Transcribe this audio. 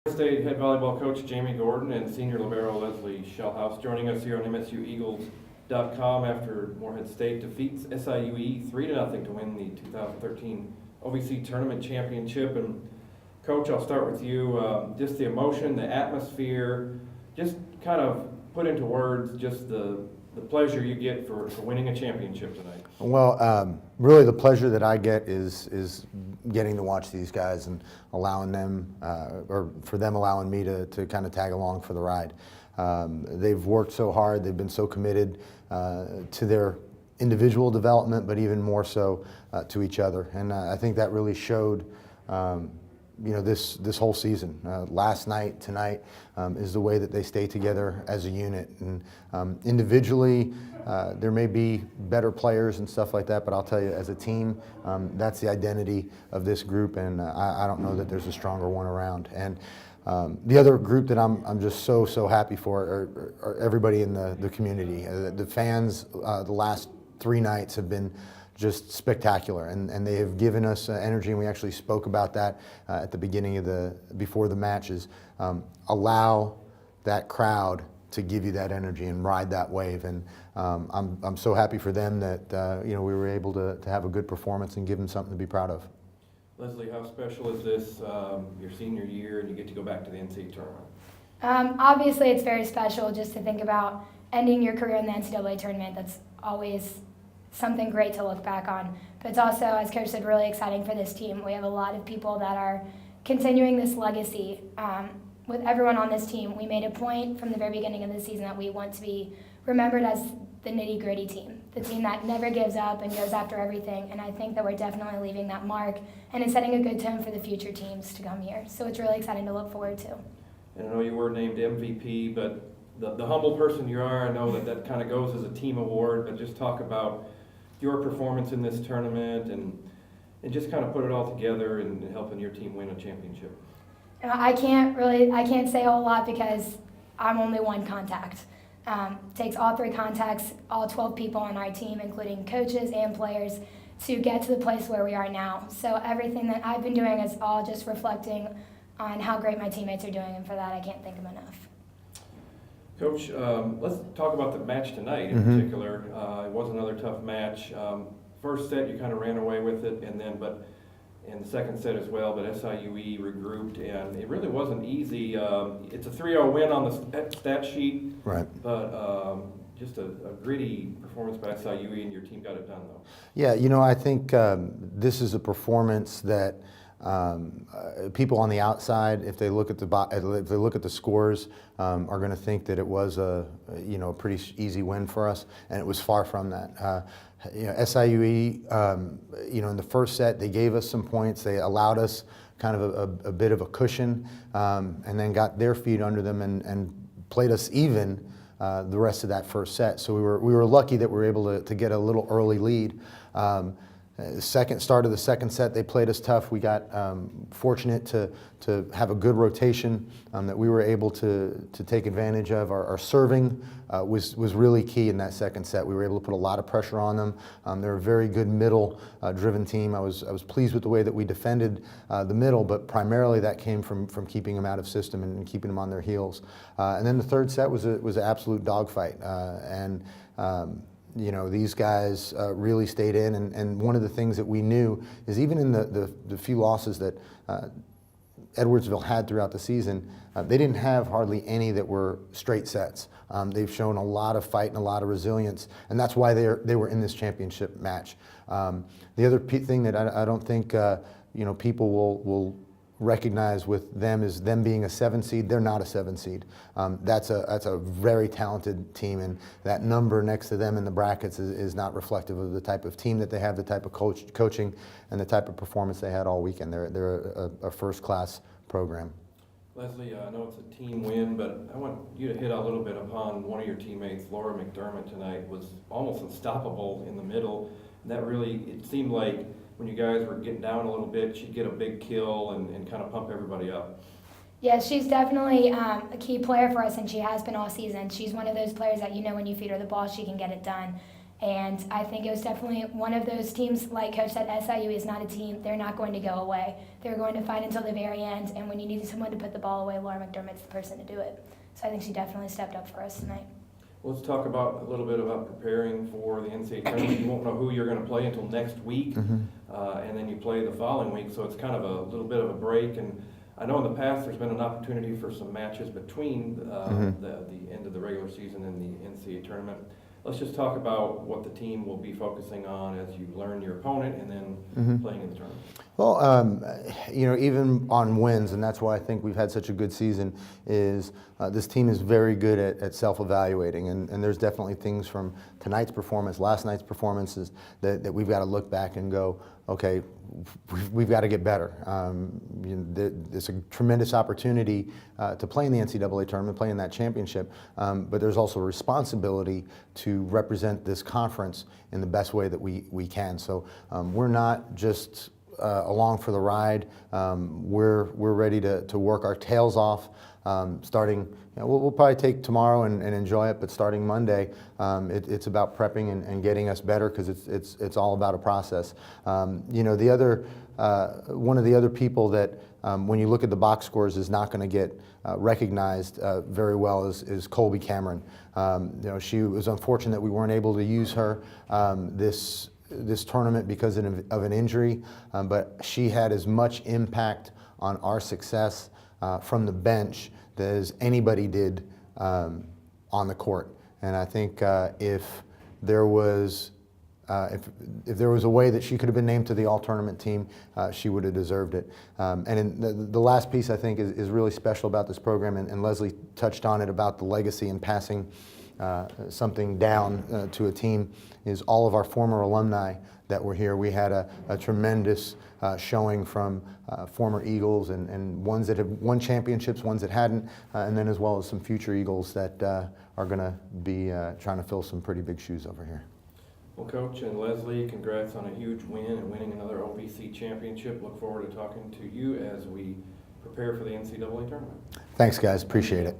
State head volleyball coach Jaime Gordon and senior libero Leslie Schellhaas joining us here on MSUEagles.com after Morehead State defeats SIUE 3-0 to win the 2013 OVC Tournament Championship. And Coach, I'll start with you. Just the emotion, the atmosphere, just kind of put into words just the pleasure you get for winning a championship tonight. Well, really the pleasure that I get is getting to watch these guys and allowing them, or for them allowing me to kind of tag along for the ride. They've worked so hard, they've been so committed to their individual development, but even more so to each other. And I think that really showed this whole season. Last night, tonight, is the way that they stay together as a unit. And individually, there may be better players and stuff like that, but I'll tell you, as a team, that's the identity of this group, and I don't know that there's a stronger one around. And the other group that I'm just so happy for are everybody in the community. The fans, the last 3 nights have been just spectacular, and they have given us energy, and we actually spoke about that at the beginning of before the matches. Allow that crowd to give you that energy and ride that wave, and I'm so happy for them that we were able to have a good performance and give them something to be proud of. Leslie, how special is this, your senior year, and you get to go back to the NCAA tournament? Obviously, it's very special just to think about ending your career in the NCAA tournament. That's always something great to look back on. But it's also, as Coach said, really exciting for this team. We have a lot of people that are continuing this legacy. With everyone on this team, we made a point from the very beginning of the season that we want to be remembered as the nitty-gritty team, the team that never gives up and goes after everything. And I think that we're definitely leaving that mark, and it's setting a good tone for the future teams to come here. So it's really exciting to look forward to. And I know you were named MVP, but the humble person you are, I know that kind of goes as a team award, but just talk about your performance in this tournament and just kind of put it all together and helping your team win a championship. I can't say a whole lot because I'm only one contact. It takes all 3 contacts, all 12 people on our team, including coaches and players, to get to the place where we are now. So everything that I've been doing is all just reflecting on how great my teammates are doing, and for that I can't thank them enough. Coach, let's talk about the match tonight in particular. It was another tough match. First set you kind of ran away with it, but in the second set as well, but SIUE regrouped, and it really wasn't easy. It's a 3-0 win on the stat sheet, Right. But just a gritty performance by SIUE, and your team got it done though. Yeah, I think this is a performance that people on the outside, if they look at the scores, are going to think that it was a pretty easy win for us, and it was far from that. SIUE, in the first set, they gave us some points. They allowed us kind of a bit of a cushion, and then got their feet under them and played us even the rest of that first set. So we were lucky that we were able to get a little early lead. Start of the second set, they played us tough. We got fortunate to have a good rotation that we were able to take advantage of. Our serving was really key in that second set. We were able to put a lot of pressure on them. They're a very good middle-driven team. I was pleased with the way that we defended the middle, but primarily that came from keeping them out of system and keeping them on their heels. And then the third set was an absolute dogfight. These guys really stayed in, and one of the things that we knew is even in the few losses that Edwardsville had throughout the season, they didn't have hardly any that were straight sets. They've shown a lot of fight and a lot of resilience, and that's why they were in this championship match. The other thing that I don't think people will recognize with them is them being a 7 seed. They're not a 7 seed. That's a very talented team, and that number next to them in the brackets is not reflective of the type of team that they have, the type of coaching, and the type of performance they had all weekend. They're a first-class program. Leslie, I know it's a team win, but I want you to hit a little bit upon one of your teammates, Laura McDermott, tonight. Was almost unstoppable in the middle. And that really, it seemed like when you guys were getting down a little bit, she'd get a big kill and kind of pump everybody up. Yeah, she's definitely a key player for us, and she has been all season. She's one of those players that when you feed her the ball, she can get it done. And I think it was definitely one of those teams, like Coach said, SIU is not a team. They're not going to go away. They're going to fight until the very end, and when you need someone to put the ball away, Laura McDermott's the person to do it. So I think she definitely stepped up for us tonight. Let's talk about a little bit about preparing for the NCAA tournament. You won't know who you're going to play until next week, and then you play the following week, so it's kind of a little bit of a break. And I know in the past there's been an opportunity for some matches between the end of the regular season and the NCAA tournament. Let's just talk about what the team will be focusing on as you learn your opponent and then playing in the tournament. Well, you know, even on wins, and that's why I think we've had such a good season, is this team is very good at self-evaluating, and there's definitely things from tonight's performance, last night's performances, that we've got to look back and go, okay, we've got to get better. You know, there's a tremendous opportunity to play in the NCAA tournament, play in that championship, but there's also a responsibility to represent this conference in the best way that we can. So we're not just along for the ride. We're ready to work our tails off. Starting, you know, we'll probably take tomorrow and enjoy it, but starting Monday, it's about prepping and getting us better, because it's all about a process. You know, the other one of the other people that when you look at the box scores is not going to get recognized very well is Colby Cameron. You know, she was unfortunate that we weren't able to use her this tournament because of an injury, but she had as much impact on our success from the bench as anybody did on the court. And I think if there was a way that she could have been named to the all-tournament team, she would have deserved it. And in the last piece I think is really special about this program, and Leslie touched on it about the legacy and passing something down to a team, is all of our former alumni that were here. We had a tremendous showing from former Eagles and ones that have won championships, ones that hadn't, and then as well as some future Eagles that are going to be trying to fill some pretty big shoes over here. Well, Coach and Leslie, congrats on a huge win and winning another OVC championship. Look forward to talking to you as we prepare for the NCAA tournament. Thanks, guys. Appreciate it.